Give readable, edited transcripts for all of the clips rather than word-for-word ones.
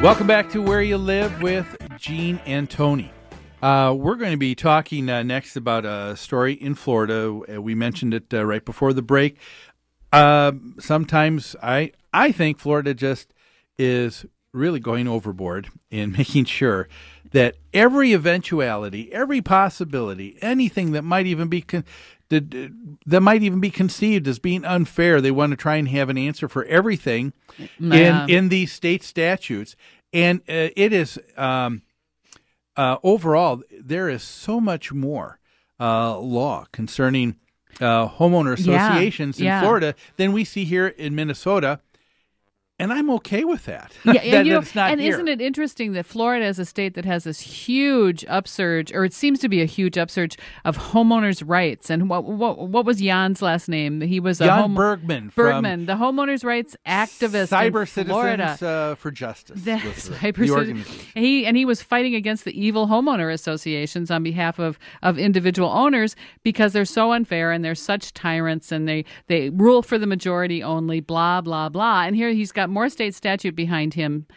Welcome back to Where You Live with Gene and Tony. We're going to be talking next about a story in Florida. We mentioned it right before the break. Sometimes I think Florida just is really going overboard in making sure that every eventuality, every possibility, anything that might even be conceived as being unfair, they want to try and have an answer for everything in these state statutes. And it is overall, there is so much more law concerning homeowner associations in Florida than we see here in Minnesota. And I'm okay with that. Yeah, that isn't it interesting that Florida is a state that has this huge upsurge, or it seems to be a huge upsurge of homeowners' rights? And what was Jan's last name? He was Jan Bergman, the homeowners' rights activist Cyber in Florida. Citizens for Justice. He was fighting against the evil homeowner associations on behalf of individual owners because they're so unfair and they're such tyrants and they rule for the majority only. Blah blah blah. And here he's got more state statute behind him,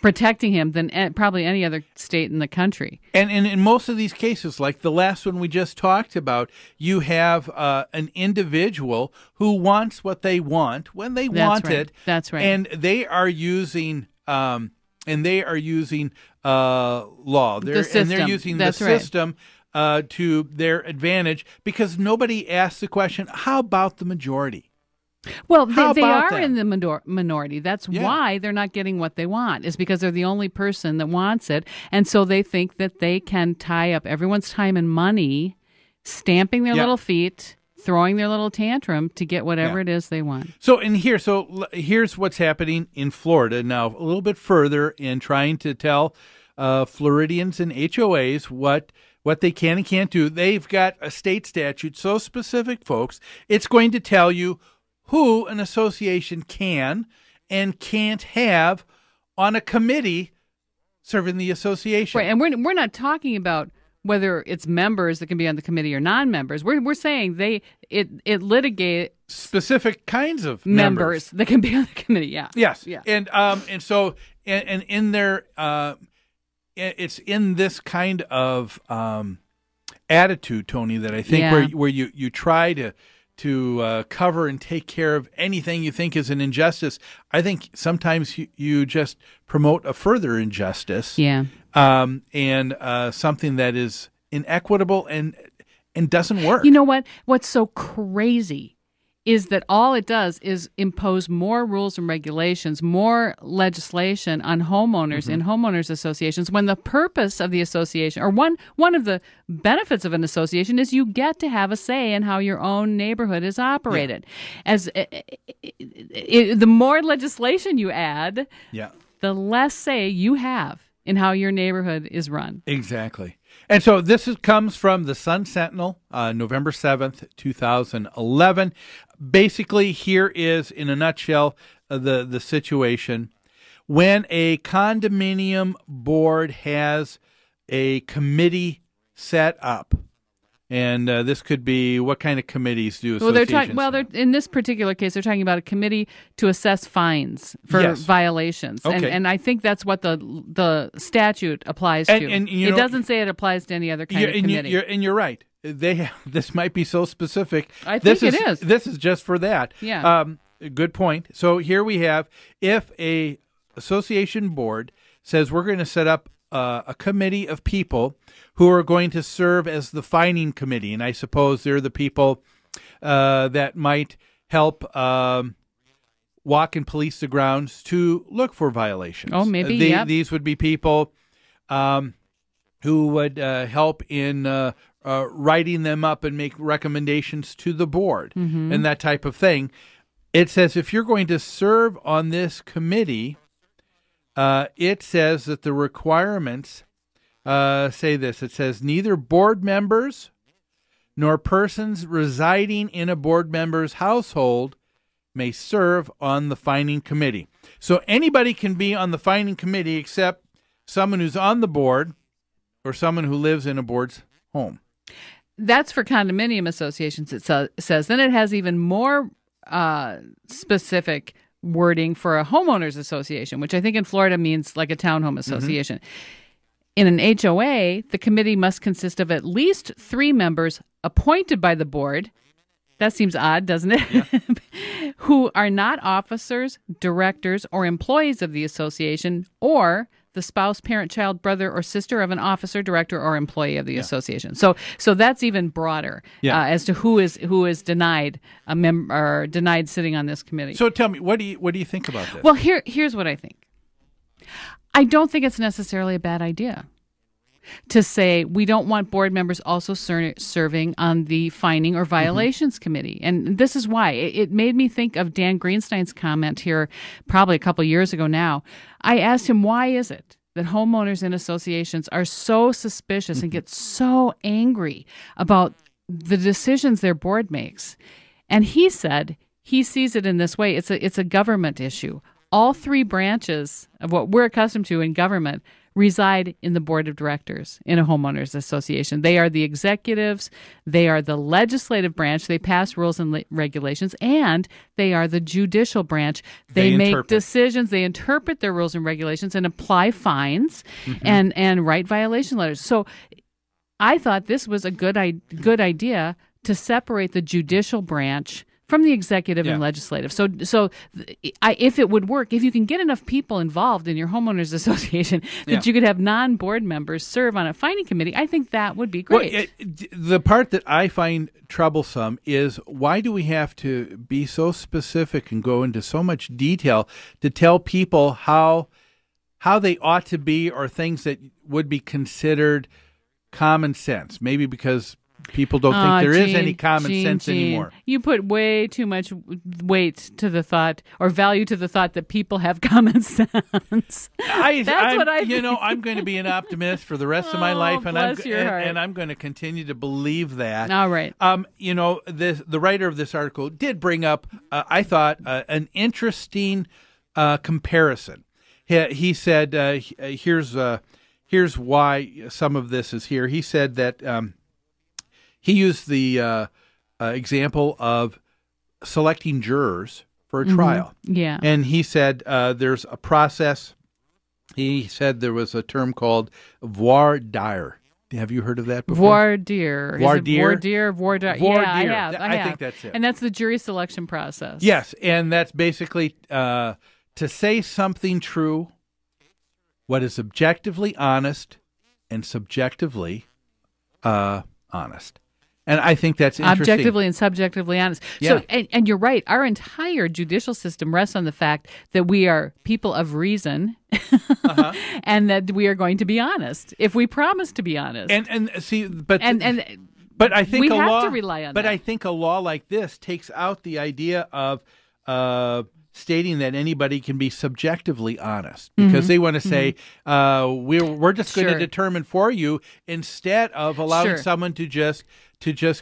protecting him than probably any other state in the country. And in most of these cases, like the last one we just talked about, you have an individual who wants what they want when they want it. That's right. And they are using law. They're using the system to their advantage because nobody asks the question, how about the majority? Well, they are in the minority. That's why they're not getting what they want, is because they're the only person that wants it. And so they think that they can tie up everyone's time and money, stamping their little feet, throwing their little tantrum to get whatever it is they want. So here's what's happening in Florida now, a little bit further in trying to tell Floridians and HOAs what they can and can't do. They've got a state statute so specific, folks, it's going to tell you who an association can and can't have on a committee serving the association. Right, and we're not talking about whether it's members that can be on the committee or non-members. We're saying it litigate specific kinds of members that can be on the committee. Yeah. Yes. Yeah. And so in there, it's in this kind of attitude, Tony, that I think where you try to cover and take care of anything you think is an injustice. I think sometimes you just promote a further injustice. Yeah. And something that is inequitable and doesn't work. You know what? What's so crazy is that all it does is impose more rules and regulations, more legislation on homeowners in homeowners associations, when the purpose of the association, or one of the benefits of an association, is you get to have a say in how your own neighborhood is operated. As the more legislation you add, the less say you have in how your neighborhood is run. Exactly. And so this comes from the Sun Sentinel, November 7th, 2011. Basically, here is, in a nutshell, the situation. When a condominium board has a committee set up, and this could be, what kind of committees do associations have? In this particular case, they're talking about a committee to assess fines for violations. Okay. And I think that's what the statute applies to. And it doesn't say it applies to any other kind of committee. And you're right. This might be so specific. I think it is. This is just for that. Yeah. Good point. So here we have, if a association board says we're going to set up a committee of people who are going to serve as the fining committee, and I suppose they're the people that might help walk and police the grounds to look for violations. Oh, maybe, These would be people who would help in writing them up and make recommendations to the board and that type of thing. It says if you're going to serve on this committee, it says that the requirements say this. It says neither board members nor persons residing in a board member's household may serve on the fining committee. So anybody can be on the fining committee except someone who's on the board or someone who lives in a board's home. That's for condominium associations, it says. Then it has even more specific wording for a homeowners association, which I think in Florida means like a townhome association. In an HOA, the committee must consist of at least 3 members appointed by the board. That seems odd, doesn't it? Yeah. Who are not officers, directors, or employees of the association, or the spouse, parent, child, brother, or sister of an officer, director, or employee of the association. So that's even broader as to who is denied a or denied sitting on this committee. So tell me, what do you think about this? Well, here's what I think. I don't think it's necessarily a bad idea to say we don't want board members also serving on the fining or violations committee. And this is why. It made me think of Dan Greenstein's comment here probably a couple years ago now. I asked him, why is it that homeowners and associations are so suspicious and get so angry about the decisions their board makes? And he said he sees it in this way. It's a government issue. All 3 branches of what we're accustomed to in government reside in the board of directors in a homeowners association. They are the executives, they are the legislative branch, they pass rules and regulations, and they are the judicial branch. They make decisions, they interpret their rules and regulations and apply fines and write violation letters. So I thought this was a good idea to separate the judicial branch from the executive and legislative. So if it would work, if you can get enough people involved in your homeowners association that you could have non-board members serve on a fining committee, I think that would be great. Well, the part that I find troublesome is, why do we have to be so specific and go into so much detail to tell people how they ought to be, or things that would be considered common sense? Maybe because people don't think there is any common sense anymore. You put way too much weight to the thought, or value to the thought, that people have common sense. That's what I think. I'm going to be an optimist for the rest of my life, and I'm going to continue to believe that. All right. The writer of this article did bring up, I thought, an interesting comparison. He said, here's why some of this is here. He said that he used the example of selecting jurors for a trial. Yeah. And he said there's a process. He said there was a term called voir dire. Have you heard of that before? Voir dire. Voir dire? Yeah, I have. I think that's it. And that's the jury selection process. Yes, and that's basically to say something true, what is objectively honest and subjectively honest. And I think that's interesting. Objectively and subjectively honest. Yeah. So, and you're right. Our entire judicial system rests on the fact that we are people of reason, and that we are going to be honest if we promise to be honest. But I think we have to rely on that. But I think a law like this takes out the idea of stating that anybody can be subjectively honest, because they want to say we're just going to determine for you, instead of allowing someone to just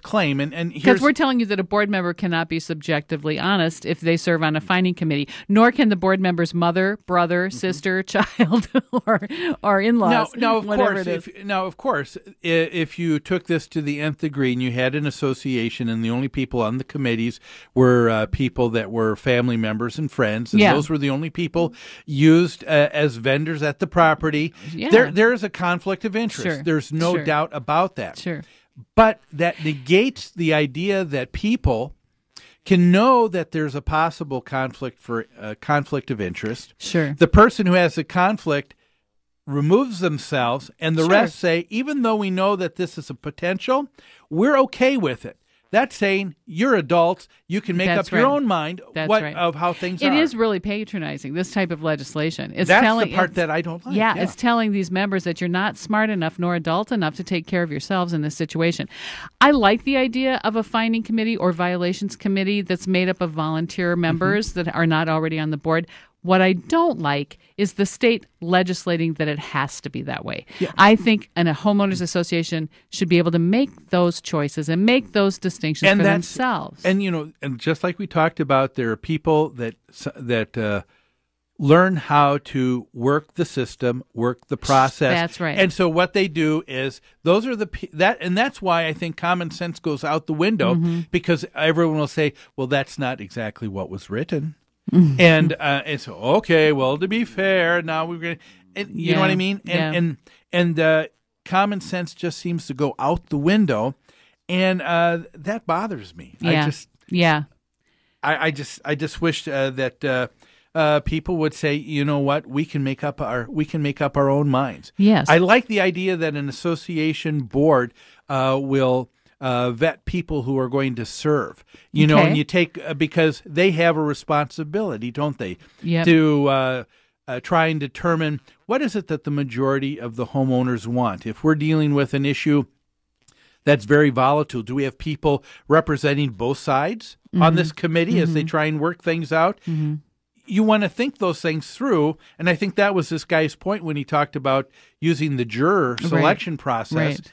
claim. And because we're telling you that a board member cannot be subjectively honest if they serve on a fining committee, nor can the board member's mother, brother, sister, child, or in-laws. Now, of course, if you took this to the nth degree and you had an association and the only people on the committees were people that were family members and friends, and those were the only people used as vendors at the property, there is a conflict of interest. Sure. There's no doubt about that. Sure. But that negates the idea that people can know that there's a possible conflict of interest. Sure. The person who has the conflict removes themselves, and the rest say, even though we know that this is a potential, we're okay with it. That's saying you're adults. You can make up your own mind of how things are. It is really patronizing, this type of legislation. That's the part that I don't like. Yeah, it's telling these members that you're not smart enough nor adult enough to take care of yourselves in this situation. I like the idea of a fining committee or violations committee that's made up of volunteer members that are not already on the board. What I don't like is the state legislating that it has to be that way. Yeah. I think a homeowners association should be able to make those choices and make those distinctions for themselves. And and just like we talked about, there are people that learn how to work the system, work the process. That's right. And so what they do is and that's why I think common sense goes out the window, because everyone will say, well, that's not exactly what was written. And it's okay. Well, to be fair, now we're going to, you know what I mean? And common sense just seems to go out the window. And that bothers me. I just wish that people would say, you know what, we can make up our own minds. Yes, I like the idea that an association board will vet people who are going to serve. You know, and you take because they have a responsibility, don't they, to try and determine what is it that the majority of the homeowners want. If we're dealing with an issue that's very volatile, do we have people representing both sides on this committee as they try and work things out? You want to think those things through, and I think that was this guy's point when he talked about using the juror selection process. Right.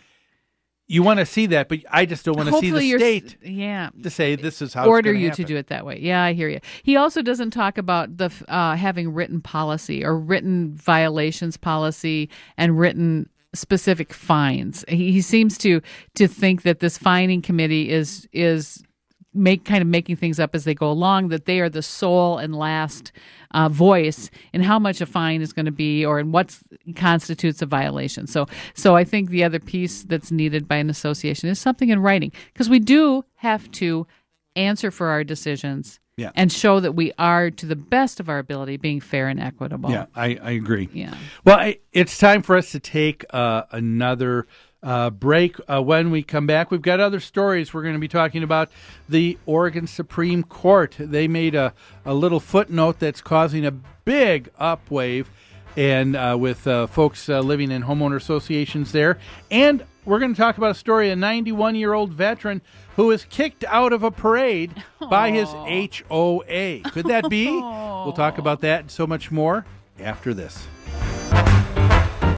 You want to see that, but I just don't want to see the state to say this is how order it's you happen. to do it that way. Yeah, I hear you. He also doesn't talk about the having written policy or written violations policy and written specific fines. He seems to think that this fining committee is making things up as they go along, that they are the sole and last voice in how much a fine is going to be or in what constitutes a violation. So I think the other piece that's needed by an association is something in writing, because we do have to answer for our decisions and show that we are, to the best of our ability, being fair and equitable. Yeah, I agree. Yeah. Well, it's time for us to take another break. When we come back, we've got other stories. We're going to be talking about the Oregon Supreme Court. They made a little footnote that's causing a big upwave, and with folks living in homeowner associations there. And we're going to talk about a story, a 91-year-old veteran who was kicked out of a parade by his HOA. Could that be? We'll talk about that and so much more after this.